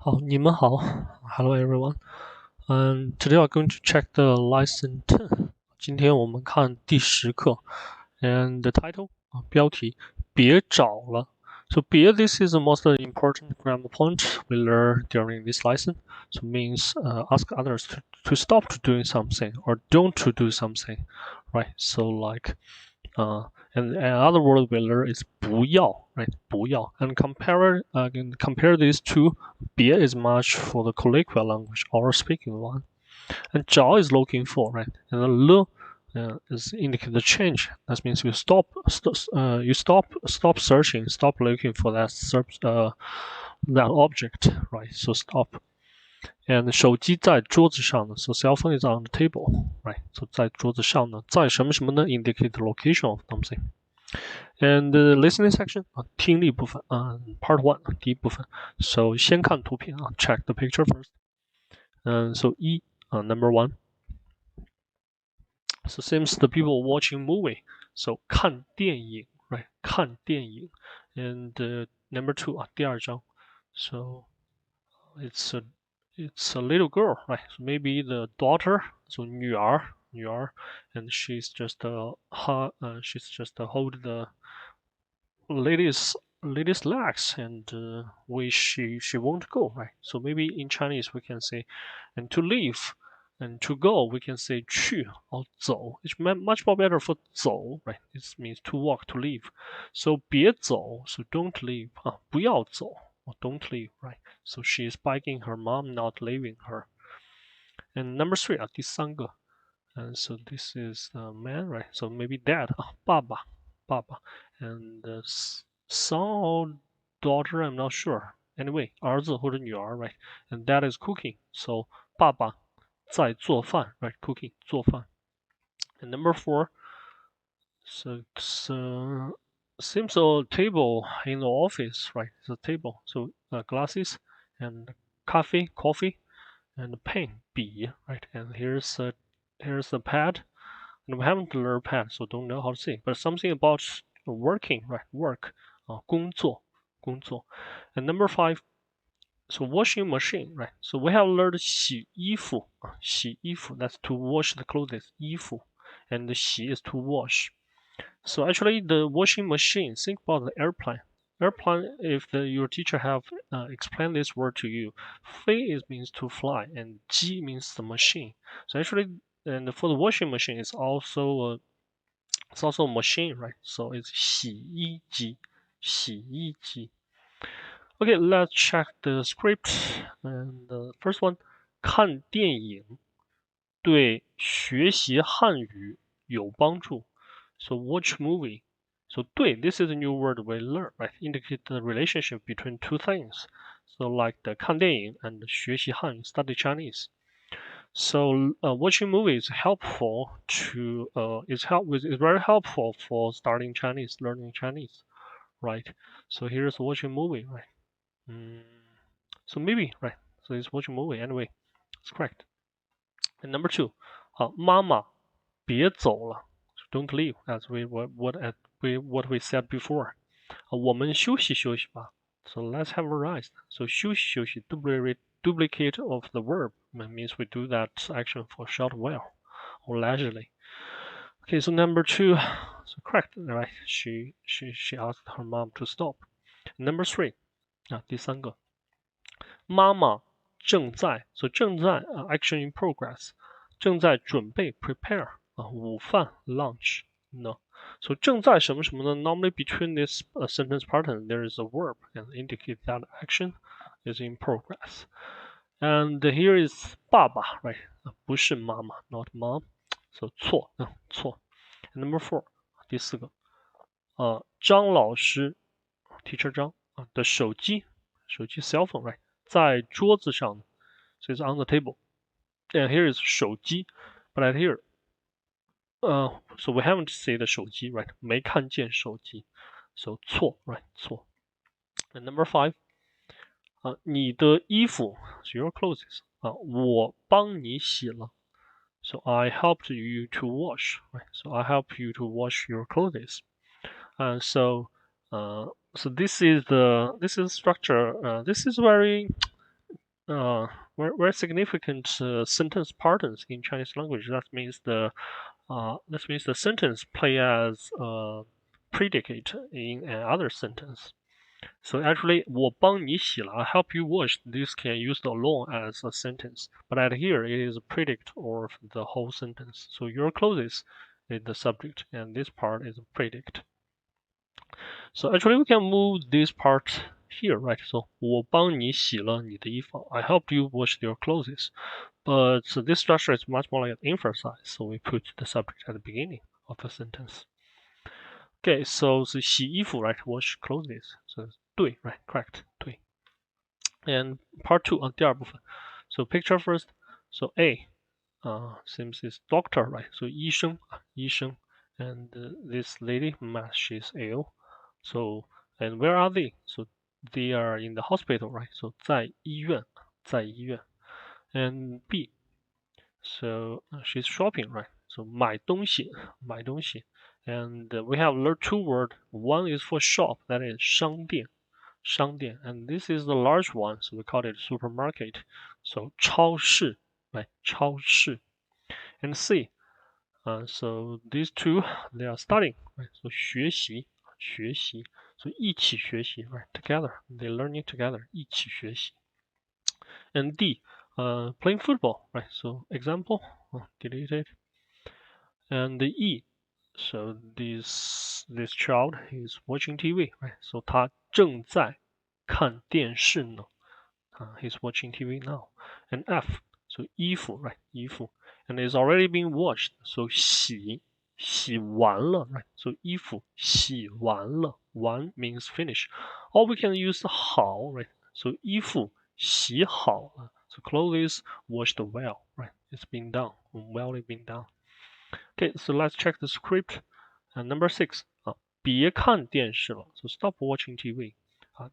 好，你们好，Hello everyone. Today we're going to check the lesson 10. 今天我们看第10课 and the title 标题别找了。So this is the most important grammar point we learn during this lesson. So means ask others to stop to doing something or don't to do something, right? So like and another word we learn is 不要, right? 不要. And compare these two. 别 is much for the colloquial language or speaking one. And 找 is looking for, right? And the 了 is indicate the change. That means you stop searching, stop looking for that object, right? So stop. And 手机在桌子上呢 so cell phone is on the table, right? So 在桌子上呢，在什么什么呢 indicate the location of something. And the listening section 听力部分part 1第一部分 so 先看图片check the picture first. So number 1. So seems the people watching movie. So 看电影 right? 看电影 And number 2第二章 So it's a little girl, right? So maybe the daughter, so 女儿 and she's just hold the lady's legs and she won't go, right? So maybe in Chinese we can say and to leave and to go we can say 去 or 走. It's much more better for 走, right? It means to walk, to leave. So 别走 so don't leave 不要走 or don't leave, right? So she is begging her mom not leaving her. And number 3 第三个 and so this is the man, right? So maybe dad 爸爸 and the son or daughter, I'm not sure. Anyway 儿子或者女儿 right? And dad is cooking, so 爸爸在做饭 right? Cooking 做饭 And number 4 so it's seems a table in the office, right? It's a table. So glasses and coffee, and pen, 笔, right? And here's the pad. And we haven't learned pad, so don't know how to say. But something about working, right? Work, 工作. And number 5, so washing machine, right? So we have learned 洗衣服, 洗衣服, that's to wash the clothes, 衣服. And the 洗 is to wash. So actually, the washing machine. Think about the airplane. Airplane. If your teacher have explained this word to you, 飞 means to fly, and 机 means the machine. So actually, and for the washing machine, it's also a machine, right? So it's 洗衣机, 洗衣机. Okay, let's check the script. And the first one, 看电影对学习汉语有帮助。So watch movie. So 对 this is a new word we learn, right? Indicate the relationship between two things. So like the 看电影 and 学习汉语 study Chinese. So watching movies is helpful to is very helpful for starting Chinese, learning Chinese, right? So here's watching movie, right? So maybe right. So it's watching movie anyway. It's correct. And number 2, 妈妈别走了 don't leave, as what we said before. 我们休息休息吧 So let's have a rest. So 休息休息 duplicate of the verb means we do that action for a short while or leisurely. Okay, so number 2, so correct, right? She asked her mom to stop. Number 3, 第三个妈妈正在 so 正在action in progress 正在准备 prepare 午饭 lunch no so 正在什么什么呢 normally between this sentence pattern there is a verb and indicate that action is in progress and here is 爸爸 right 不是妈妈 not mom so 错 number 4 第四个张老师 teacher 张的手机 cell phone right 在桌子上 so it's on the table and here is 手机 but right here so we haven't said the 手机 right 没看见手机 so 错 right 错 and number 5你的衣服 so your clothes 我帮你洗了 so I helped you to wash right so I help you to wash your clothes and so this is structure this is very where significant sentence partners in Chinese language. That means the sentence play as predicate in another sentence. So actually, 我帮你洗了, I help you wash. This can used alone as a sentence, but at here it is a predict or the whole sentence. So your clothes is the subject, and this part is a predict. So actually, we can move this part here, right? So 我帮你洗了你的衣服. I helped you wash your clothes. But so this structure is much more like an emphasize. So we put the subject at the beginning of the sentence. Okay, so 是洗衣服, right? Wash clothes. So 对, right? Correct. 对. And part two 第二部分. So picture first. So A, seems is doctor, right? So 医生, and this lady, she's ill. So and where are they? So they are in the hospital, right? So 在医院. And B, so she's shopping, right? So 买东西. And we have learned two words. One is for shop, that is 商店, and this is the large one, so we call it supermarket. So 超市, right? 超市. And C, so these two, they are studying, right? So 学习, so 一起学习, right? Together, they learning together, 一起学习. And D, playing football, right? So example, delete it. And the E, so this child is watching TV, right? So 他正在看电视呢. He's watching TV now. And F, so 衣服, right? 衣服. And it's already been washed. So 洗完了, right? So 衣服洗完了. 完 means finish. Or we can use 好, right? So 衣服洗好了. So clothes washed well, right? It's been done. Well, it's been done. Okay, so let's check the script. Number 6, 别看电视了. So stop watching TV.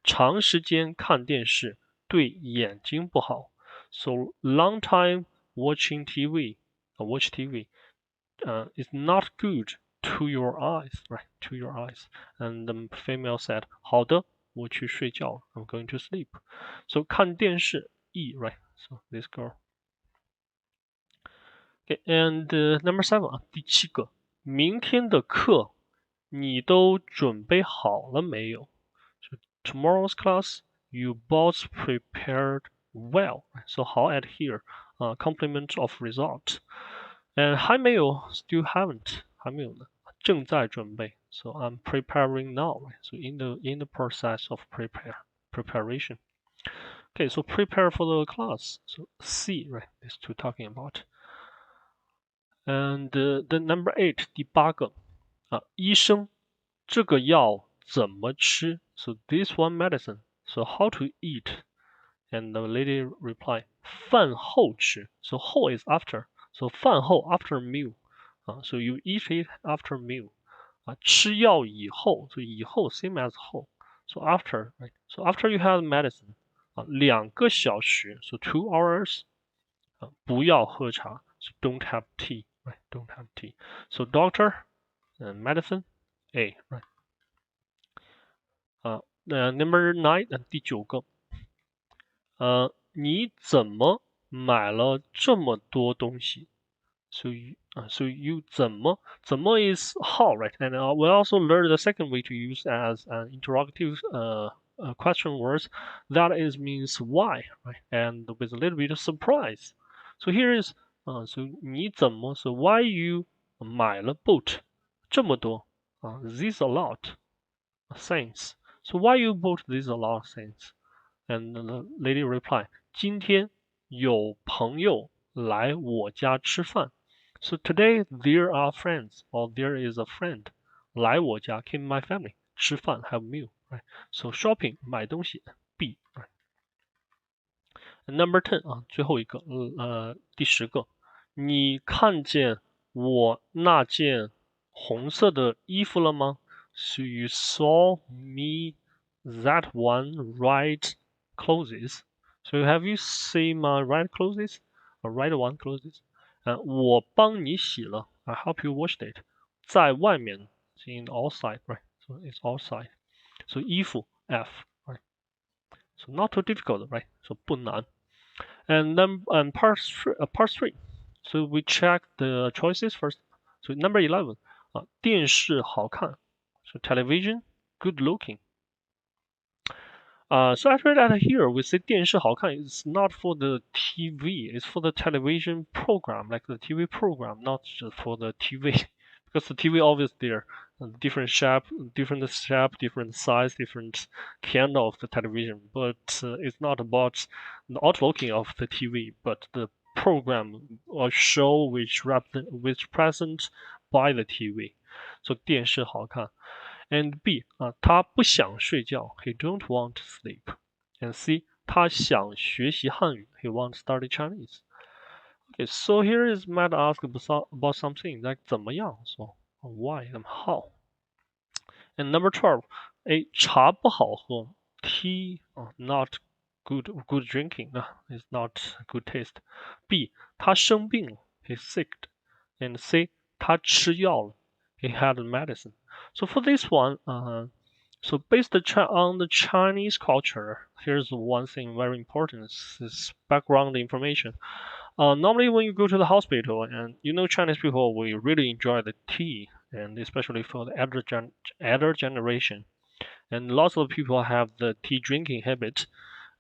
长时间看电视对眼睛不好. So long time watching TV, watch TV, is not good to your eyes, right? To your eyes. And the female said, 好的，我去睡觉. I'm going to sleep. So 看电视 E, right? So this girl. Okay, and number 7, 第七个，明天的课你都准备好了没有？ So tomorrow's class you both prepared well. So 好 at here, complement of result. And 还没有 still haven't, 还没有呢，正在准备. So I'm preparing now, right? So in the process of preparation. Okay, so prepare for the class. So C, right? These two talking about. And the number 8, 第八个，医生，这个药怎么吃？ So this one medicine. So how to eat? And the lady replied, 饭后吃. So 后 is after. So 饭后 after meal. So you eat it after meal. 吃药以后, so 以后 same as 后. So after, right? So after you have medicine, 2个小时, so 2 hours. 不要喝茶, so don't have tea, right? Don't have tea. So doctor and medicine, A, right? Number 9, 第九个，你怎么买了这么多东西？So you 怎么 is how, right? And we also learned the second way to use as an interrogative question words. That is means why, right? And with a little bit of surprise. So here is so 你怎么 so why you 买了 boat 这么多this a lot things. So why you bought this a lot of things? And the lady replied, 今天有朋友来我家吃饭. So today there are friends, or there is a friend 来我家 came my family 吃饭 have meal, right? So shopping 买东西 B, right? And number 10最后一个第10个，你看见我那件红色的衣服了吗？ So you saw me that one right clothes. So have you seen my right clothes? Or right one clothes? 我帮你洗了 I help you washed it. 在外面 in outside, right? So it's outside. So 衣服 F, right? So not too difficult, right? So 不难. And part three. So we check the choices first. So number 11, 电视好看. So television, good looking. So after that here we say 电视好看 it's not for the TV, it's for the television program, like the TV program, not just for the TV. Because the TV always there, different shape, different size, different kind of the television. But it's not about the outlooking of the TV, but the program or show which present by the TV. So 电视好看. And B 他不想睡觉 he don't want to sleep. And C 他想学习汉语 he wants to study Chinese. Okay, so here is Matt ask about something like 怎么样, so why and how. And number 12, A 茶不好喝 tea not good drinking, it's not good taste. B 他生病了 he's sick. And C 他吃药了 he had medicine. So for this one, so based on the Chinese culture, here's one thing very important: is background information. Normally, when you go to the hospital, and Chinese people, we really enjoy the tea, and especially for the elder generation, and lots of people have the tea drinking habit.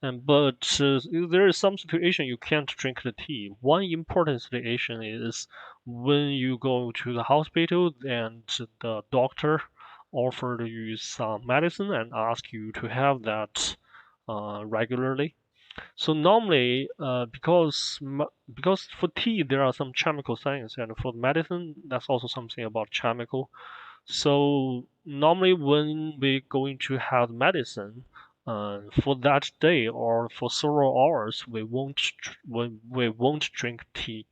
But there is some situation you can't drink the tea. One important situation is when you go to the hospital and the doctor offered you some medicine and ask you to have that regularly. So normally, because for tea there are some chemical things, and for medicine that's also something about chemical. So normally when we're going to have medicine, for that day or for several hours, we won't drink tea.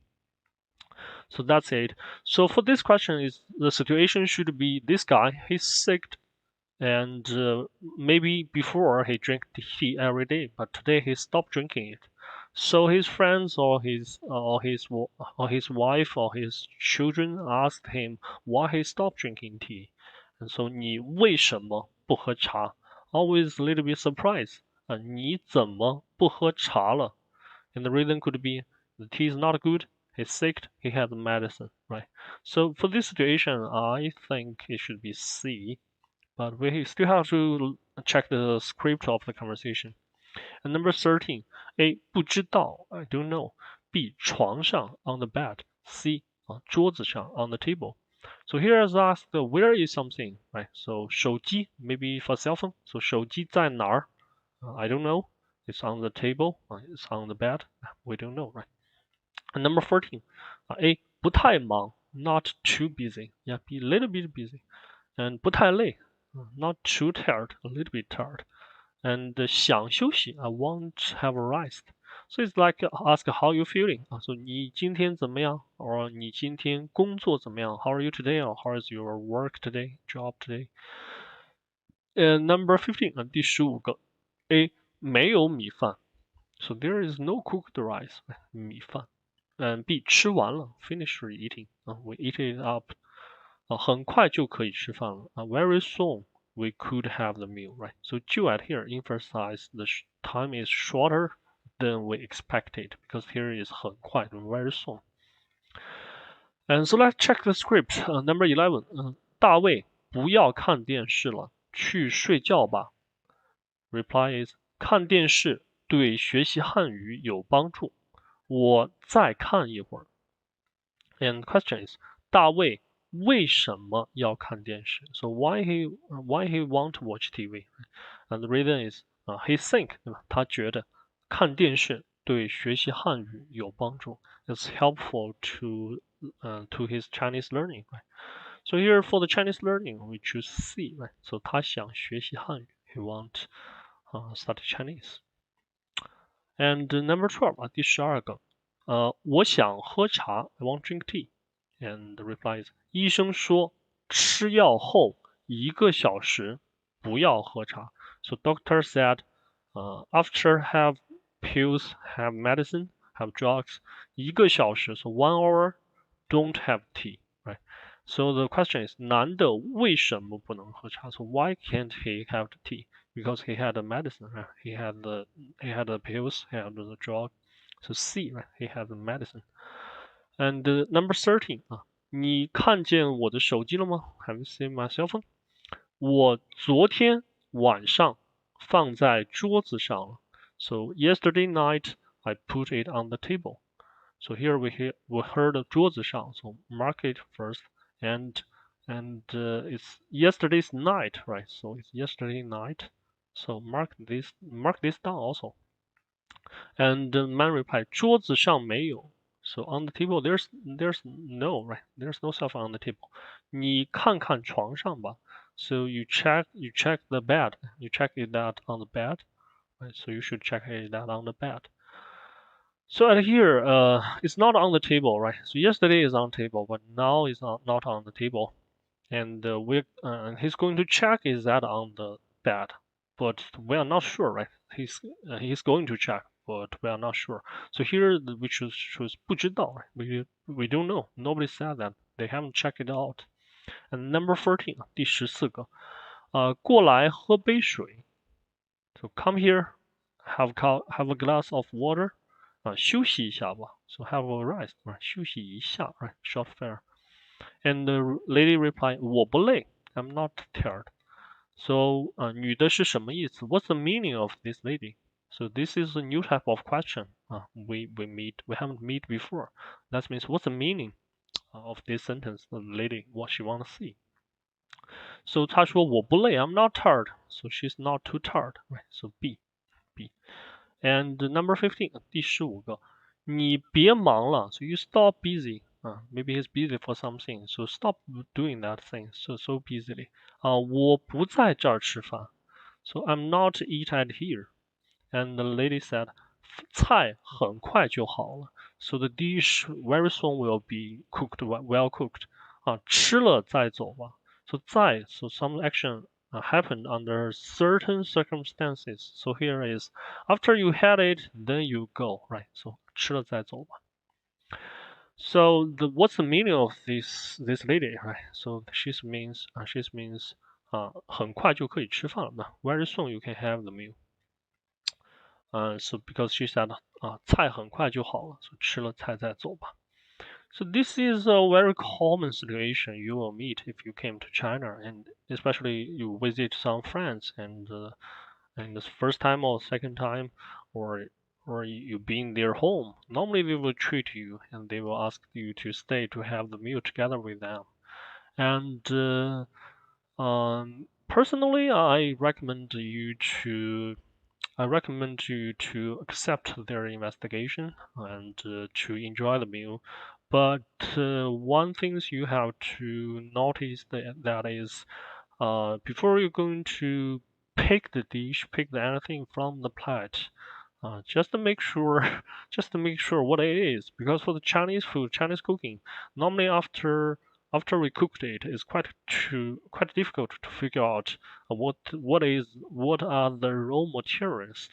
So that's it. So for this question, is the situation should be this guy, he's sick, and maybe before he drank tea every day, but today he stopped drinking it. So his friends or his wife or his children asked him why he stopped drinking tea. And so 你为什么不喝茶? Always a little bit surprised. 你怎么不喝茶了? And the reason could be the tea is not good, he's sick, he has medicine, right? So for this situation, I think it should be C, but we still have to check the script of the conversation. And number 13, A 不知道 I don't know. B 床上 on the bed. C 桌子上 on the table. So here is asked where is something, right? So 手机 maybe for cell phone. So 手机在哪儿? I don't know. It's on the table. It's on the bed. We don't know, right? And number 14, A 不太忙 not too busy. Yeah, be a little bit busy. And 不太累 not too tired, a little bit tired. And 想休息 I want to have a rest. So it's like ask how you feeling. So 你今天怎么样 or 你今天工作怎么样 How are you today or how is your work today, job today? And number 15, 第15个 A 没有米饭 So there is no cooked rice, 米饭. And B 吃完了 finish eating, we eat it up. 很快就可以吃饭了 very soon we could have the meal, right? So 就 at here emphasize the time is shorter than we expected because here is 很快 very soon. And so let's check the script. Number 11. 大卫不要看电视了，去睡觉吧。Reply is 看电视对学习汉语有帮助。我再看一会儿。And question is 大卫为什么要看电视 So why he want to watch TV? And the reason is he think 他觉得看电视对学习汉语有帮助 It's helpful to his Chinese learning, right? So here for the Chinese learning, we choose C, right? So 他想学习汉语 He want study Chinese. And number 12, 第12个我想喝茶 I want drink tea. And the reply is 医生说吃药后1个小时不要喝茶 So doctor said after have pills, have medicine, have drugs 1个小时 So 1 hour don't have tea, right? So the question is 男的为什么不能喝茶 So why can't he have the tea? Because he had the medicine, right? He had the pills, he had the drug. So C, right? He has a medicine. And number 13啊，你看见我的手机了吗？Have you seen my cell phone？我昨天晚上放在桌子上了。So yesterday night I put it on the table. So here we heard 桌子上, so mark it first, and it's yesterday's night, right? So it's yesterday night. So mark this down also. And man replied, 桌子上没有. So on the table there's no, right? There's no cell phone on the table. 你看看床上吧. So you check the bed. You check it out on the bed, right? So you should check it out on the bed. So at here, it's not on the table, right? So yesterday is on table, but now it's not on the table. And he's going to check is that on the bed, but we are not sure, right? He's going to check, but we are not sure. So here we choose 不知道, right? We don't know. Nobody said that. They haven't checked it out. And number 14, 第14个, 过来喝杯水. So come here, have a glass of water. 休息一下吧. So have a rest, right? 休息一下, right? Short fare. And the lady replied, 我不累. I'm not tired. So 女的是什么意思? What's the meaning of this lady? So this is a new type of question. We haven't met before. That means what's the meaning of this sentence? The lady, what she want to see. So 她说我不累. I'm not tired. So she's not too tired, right? So B. And number 15, 第15个, 你别忙了. So you stop busy. Maybe he's busy for something. So stop doing that thing so busily. 我不在这儿吃饭. So I'm not eat at here. And the lady said, 菜很快就好了. So the dish very soon will be cooked, well cooked. 吃了再走吧. So 再, so some action happened under certain circumstances. So here is after you had it, then you go, right? So 吃了再走吧. So what's the meaning of this lady, right? So she means 很快就可以吃饭了. Very soon you can have the meal. So because she said 菜很快就好了, so 吃了菜再走吧. So this is a very common situation you will meet if you came to China, and especially you visit some friends and the first time or second time, or you be in their home. Normally they will treat you and they will ask you to stay to have the meal together with them. And personally, I recommend you to accept their investigation and to enjoy the meal. But one thing you have to notice that is before you're going to pick the dish, pick anything from the plate, just to make sure what it is. Because for the Chinese food, Chinese cooking, normally after we cooked it, it's quite difficult to figure out what are the raw materials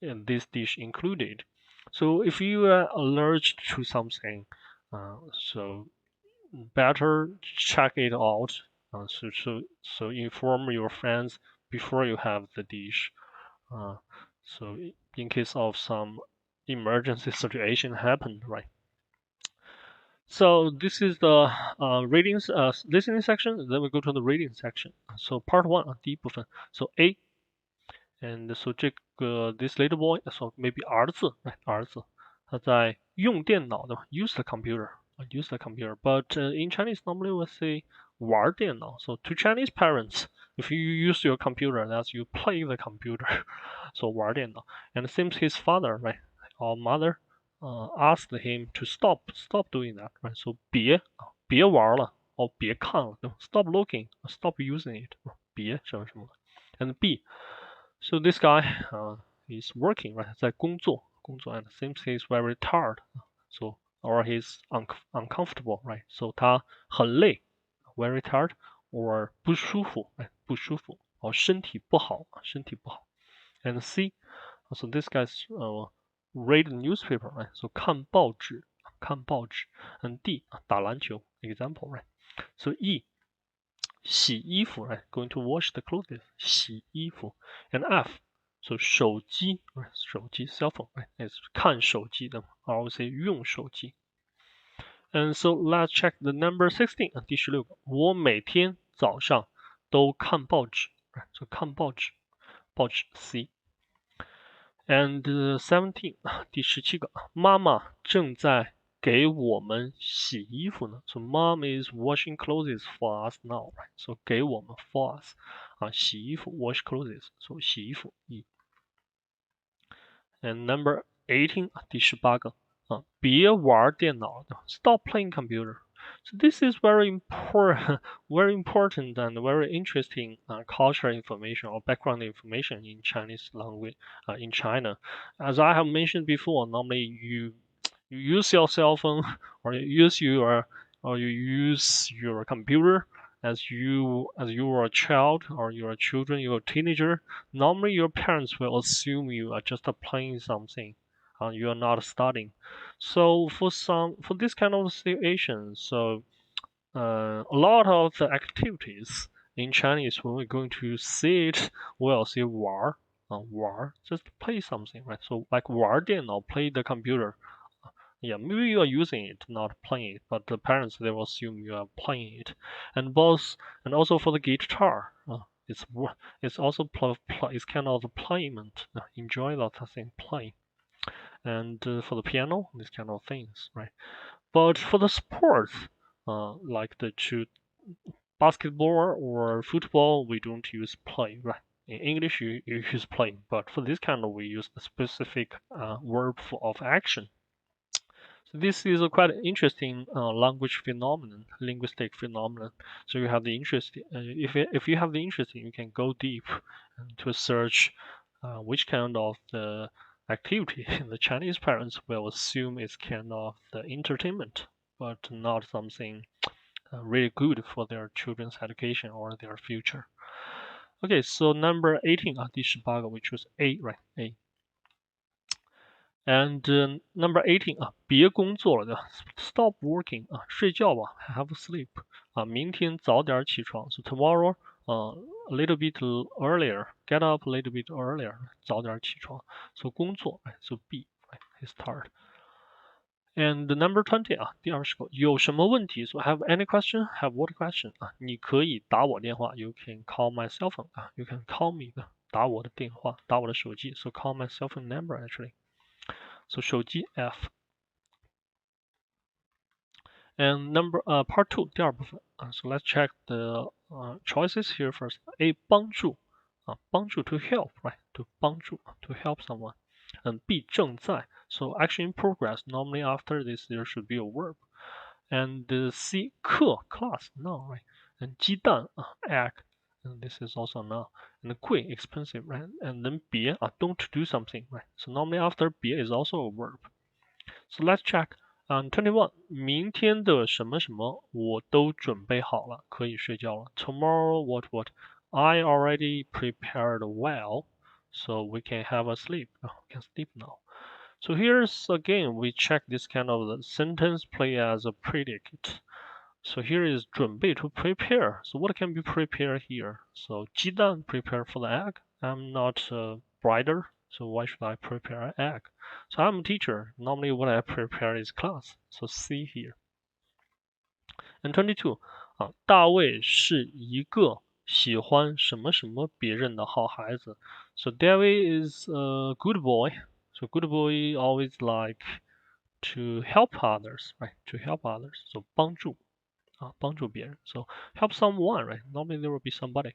in this dish included. So if you are allergic to something, so better check it out. So inform your friends before you have the dish. So in case of some emergency situation happened, right? So this is the listening section. Then we go to the reading section. So part one 第一部分. So A, and so this little boy, so maybe 儿子, right? 儿子他在用电脑的 use the computer. But in Chinese normally we say 玩电脑. So to Chinese parents, if you use your computer, that's you play the computer. So 玩电脑. And seems his father, right, or mother, asked him to stop doing that, right? So 别玩了, or 别看了, stop looking, stop using it, 别什么什么. And B, so this guy is working, right? 在工作, and seems he's very tired. So or he's uncomfortable, right? So 他很累, very tired, or 不舒服, right? 不舒服, or 身体不好. And C, so this guy's read the newspaper, right? So 看报纸. And D, 打篮球, example, right? So E, 洗衣服, right? Going to wash the clothes, 洗衣服. And F, So 手机 right? 手机 cell phone right? It's 看手机的 I always say 用手机。And so let's check the number 16 第16个，我每天早上都看报纸 right? So 看报纸，报纸 C。And 17第17个，妈妈正在给我们洗衣服呢。So mom is washing clothes for us now, right? So 给我们 for us 洗衣服 wash clothes. So 洗衣服 E。And number 18第18个别玩电脑了 Stop playing computer. So this is very important, very important and very interesting cultural information or background information in Chinese language in China. As I have mentioned before, normally you use your cell phone or you use your computer as you are a child or you're a children, you're a teenager. Normally your parents will assume you are just playing something. You are not studying. So for this kind of situation, so a lot of the activities in Chinese when we're going to see it, we'll see war, just play something, right? So like 玩电脑 play the computer. Yeah, maybe you are using it, not playing it, but the parents they will assume you are playing it. And also for the guitar, it's also it's kind of playment. Enjoy that thing playing. And for the piano, these kind of things, right? But for the sports, like the two basketball or football, we don't use play, right? In English, you use play, but for this kind of, we use the specific verb of action. So this is a quite interesting language phenomenon, linguistic phenomenon. So you have the interest. If you have the interest, you can go deep to search which kind of the activity the Chinese parents will assume is kind of the entertainment, but not something really good for their children's education or their future. Okay, so number 18 第18个 we choose A, right? A. And number 18别工作了，对吧？Stop working 睡觉吧，have a sleep 明天早点起床，so tomorrow a little bit earlier, get up a little bit earlier，早点起床。So 工作，so B, his start. And number 20第20个，有什么问题？So have any question? Have what question 你可以打我电话，You can call my cell phone You can call me 打我的电话，打我的手机，So call my cell phone number actually. So 手机 F. And number part 2第二部分so let's check the choices here first. A 帮助帮助 to help, right? To 帮助 to help someone. And B 正在 so action in progress. Normally after this there should be a verb. And C 课 class noun, right? And 鸡蛋 egg. And this is also noun. And 贵 expensive, right? And then 别don't do something, right? So normally after 别 is also a verb. So let's check. 21. 明天的什么什么我都准备好了，可以睡觉了。Tomorrow what? I already prepared well, so we can have a sleep. We can sleep now. So here's again we check this kind of the sentence play as a predicate. So here is 准备 to prepare. So what can be prepared here? So 鸡蛋 prepare for the egg. I'm not brighter, so why should I prepare an egg? So I'm a teacher. Normally what I prepare is class. So C here. And 22大卫是一个喜欢什么什么别人的好孩子。So David is a good boy. So good boy always like to help others, right? To help others. So 帮助帮助别人. So help someone, right? Normally there will be somebody.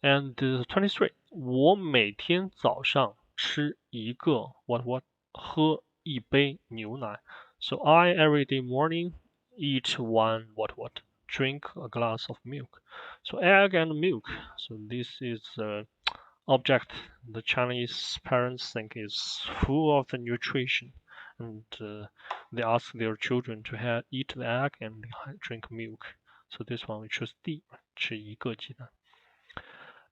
And 23. 我每天早上吃一个 what 喝一杯牛奶。So I every day morning eat one what drink a glass of milk. So egg and milk. So this is object the Chinese parents think is full of the nutrition, and they ask their children to eat the egg and drink milk. So this one we choose D, 吃一个鸡蛋。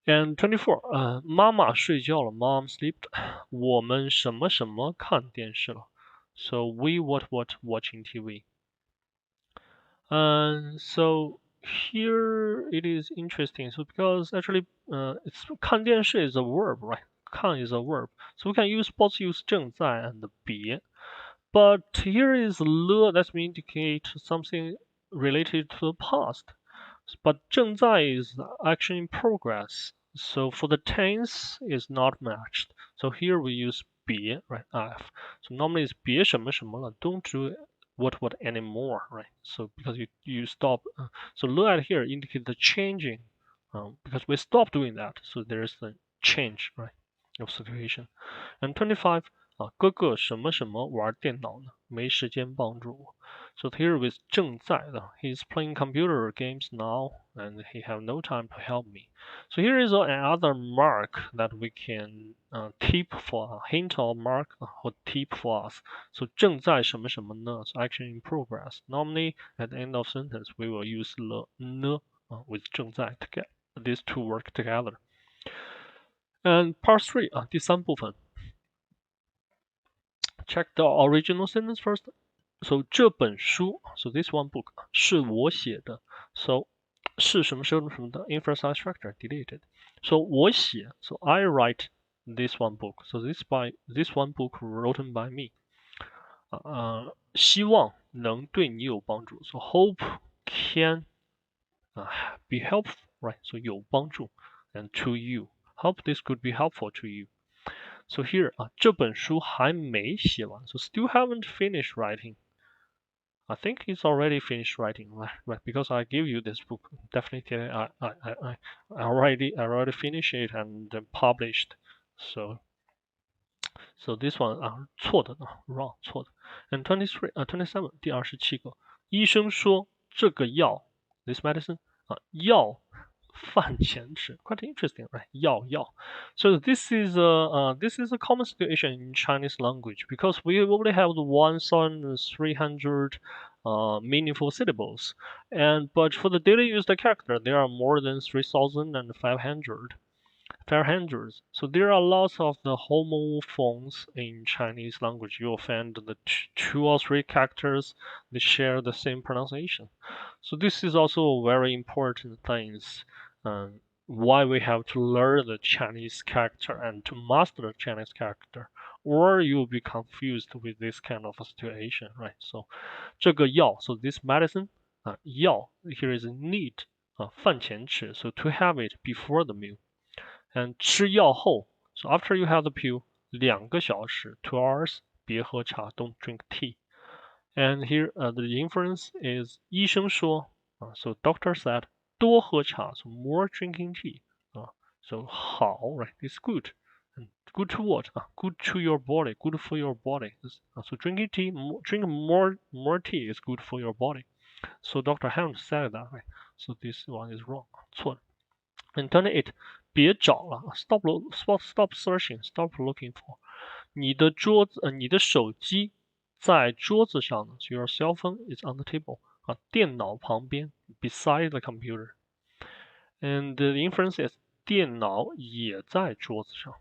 And 24, 妈妈睡觉了 Mom slept. 我们什么什么看电视了 So we what watching TV. And so here it is interesting. So because actually it's 看电视 is a verb, right? 看 is a verb. So we can both use 正在 and 别. But here is 了, that means indicate something related to the past. But 正在 is action in progress. So for the tense is not matched. So here we use 别, right? F. So normally it's 别什么什么了, don't do what anymore, right? So because you stop. So 了 at here indicate the changing, because we stop doing that. So there's a change, right, of situation. And 25. 哥哥什么什么玩电脑呢？没时间帮助我。So here with 正在的 he's playing computer games now and he have no time to help me. So here is another mark that we can tip for hint or mark or tip for us. So 正在什么什么呢? So action in progress. Normally at the end of sentence we will use 了 呢with 正在 to get these two work together. And part 3 第三部分。Check the original sentence first. So 这本书 so this one book 是我写的 so 是什么什么什么的 emphasize factor deleted. So 我写 so I write this one book. So this one book written by me. 希望能对你有帮助. So hope can be helpful, right? So 有帮助 and to you. Hope this could be helpful to you. So here 这本书还没写完 so still haven't finished writing. I think he's already finished writing, right? Because I give you this book. Definitely, I already finished it and published. So this one 错的 wrong 错的。And 27 第27个，医生说这个药 this medicine 药饭前吃 quite interesting, right? 药 So this is a common situation in Chinese language because we only have 1,300 meaningful syllables, but for the daily used character there are more than 3,500. So there are lots of the homophones in Chinese language. You'll find the 2 or 3 characters they share the same pronunciation. So this is also very important things. Why we have to learn the Chinese character and to master the Chinese character, or you'll be confused with this kind of a situation, right? So 这个药 so this medicine 药 here is need 饭前吃 so to have it before the meal. And 吃药后 so after you have the pill 2个小时 2 hours 别喝茶 don't drink tea. And here the inference is 医生说 so doctor said 多喝茶 so more drinking tea. So 好 right it's good. And good to what? Good to your body, good for your body. So drinking tea, drink more tea is good for your body. So Dr. Ham said that, right? So this one is wrong. 错的。And 28, 别找了 stop searching, stop looking for. 你的手机在桌子上呢 so your cell phone is on the table. 电脑旁边 beside the computer. And the inference is 电脑也在桌子上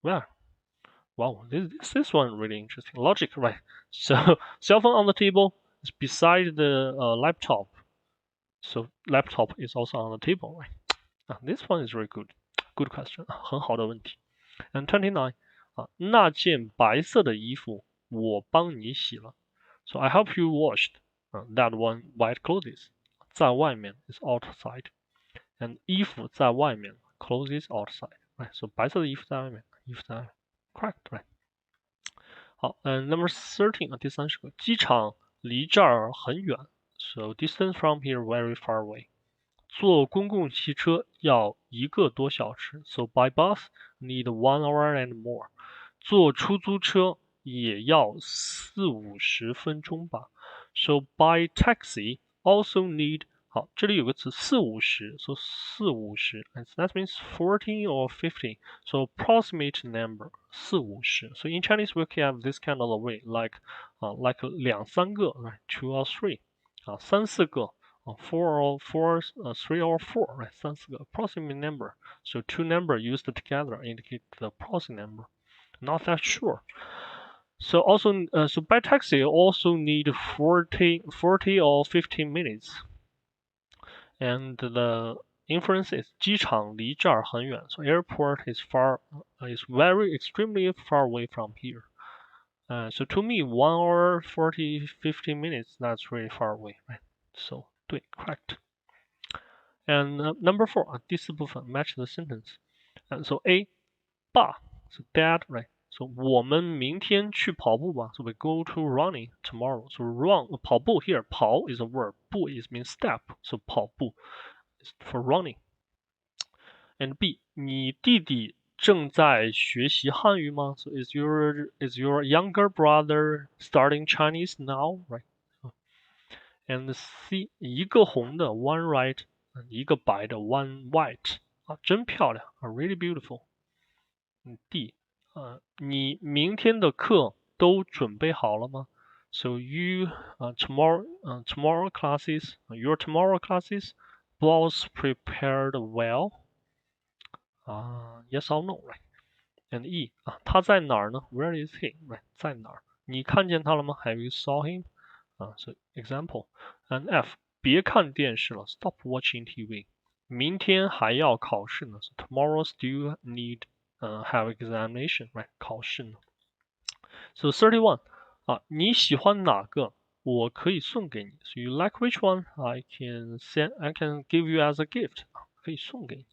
Where? Wow, this one really interesting. Logic, right? So cell phone on the table is beside the laptop. So laptop is also on the table, right? This one is very good. Good question. 很好的问题. And 29. 那件白色的衣服我帮你洗了. So I help you washed that one white clothes. 在外面 is outside. And 衣服在外面 clothes outside. Right? So 白色的衣服在外面 衣服在外面 Correct, right? 好 and number 13 第30个机场离这儿很远 So distance from here very far away. 坐公共汽车要1个多小时 So by bus need 1 hour and more. 坐出租车也要40-50分钟吧 So by taxi also need 好，这里有个词40-50 so 40-50 that means 40 or 50 so approximate number 40-50 so in Chinese we can have this kind of a way like 2-3个 right 2 or 3 3-4个 4 or 3 or 4 right 3-4个 approximate number so two number used together indicate the approximate number not that sure. So also so by taxi also need 40 or 15 minutes. And the inference is 机场离这儿很远 so airport is very extremely far away from here. So to me 1 hour 50 minutes that's really far away, right? So 对 correct. And number 4 第4部分 match the sentence. So A 爸 so dad, right? So 我们明天去跑步吧 so we go to running tomorrow. So run 跑步 here 跑 is a verb, 步 is means step, so 跑步 is for running. And B 你弟弟正在学习汉语吗 so is your younger brother starting Chinese now, right? And C 一个红的 one red 一个白的 one white 真漂亮 really beautiful. D 你明天的课都准备好了吗 so you tomorrow classes your tomorrow classes was prepared well. Yes or no, right? And E 他在哪儿呢 where is he, right? 在哪儿你看见他了吗 have you saw him? So example. And F 别看电视了 stop watching TV. 明天还要考试呢 so tomorrow still need have examination, right? 考试呢 So 31你喜欢哪个我可以送给你 So you like which one? I can give you as a gift. 可以送给你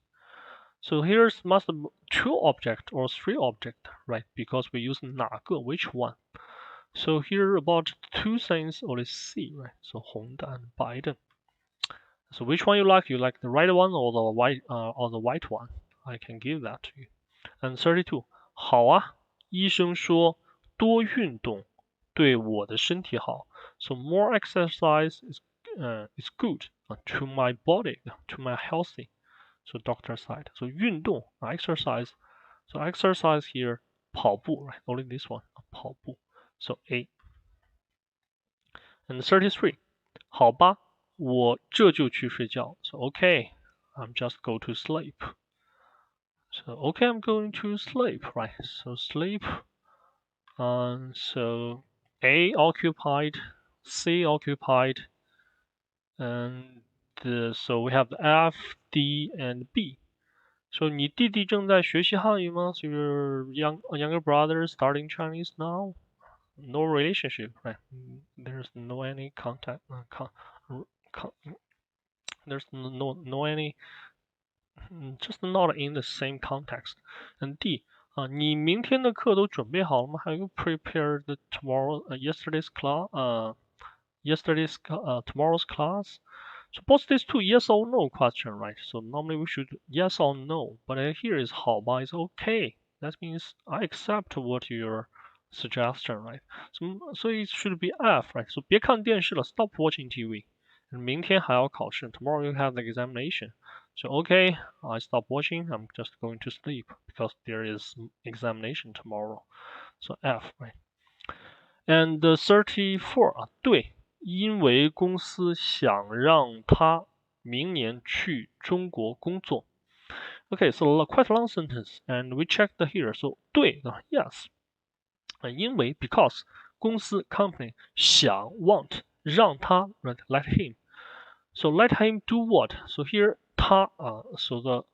So here's must be 2 object or 3 object, right? Because we use 哪个 which one. So here about 2 things only C, right? So 红的 and 白的 So which one you like? You like the red one or the white one? I can give that to you. And 32好啊医生说多运动对我的身体好 So more exercise is good to my body, to my healthy. So doctor side. So 运动 exercise. So exercise here 跑步 right? Only this one 跑步 So A. And 33好吧我这就去睡觉 So okay I'm just go to sleep. So okay I'm going to sleep, right? So sleep. So A occupied, C occupied, and so we have F, D, and B. So 你弟弟正在学习汉语吗 So your younger brother starting Chinese now? No relationship, right? There's no any contact. There's no any, just not in the same context. And D 你明天的课都准备好了吗 Have you prepared yesterday's class? Tomorrow's class? So both these two yes or no question, right? So normally we should yes or no, but here is 好吧 is okay. That means I accept what your suggestion, right? So it should be F, right? So 别看电视了 stop watching TV. 明天还要考试 tomorrow you have the examination. So okay, I stop watching. I'm just going to sleep because there is examination tomorrow. So F, right? And 34对，因为公司想让他明年去中国工作。Okay, so quite a long sentence, and we checked here. So 对 yes. 因为 because 公司 company 想 want 让他 right let him. So let him do what? So here 他 so the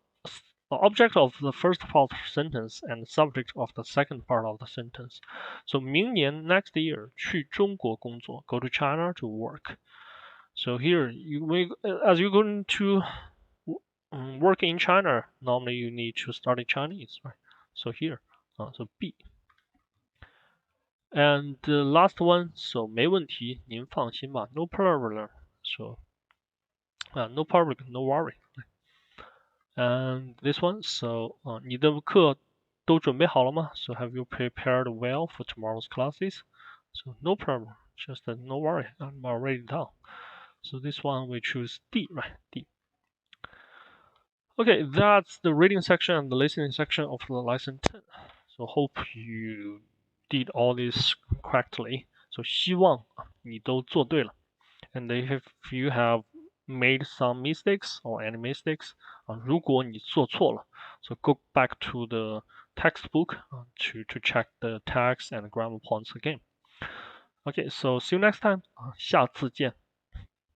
object of the first part of the sentence and subject of the second part of the sentence. So 明年 next year 去中国工作 go to China to work. So here as you're going to work in China, normally you need to study Chinese, right? So here, so B. And the last one, so 没问题，您放心吧 no problem. So no problem, no worry. And this one, so 你的课都准备好了吗 So have you prepared well for tomorrow's classes? So no problem, just no worry, I'm already done. So this one we choose D, right? D. Okay, that's the reading section and the listening section of the lesson 10. So hope you did all this correctly. So 希望你都做对了。And if you have made some mistakes or any mistakes, 如果你做错了 so go back to the textbook to check the text and grammar points again. Okay, so see you next time. 下次见。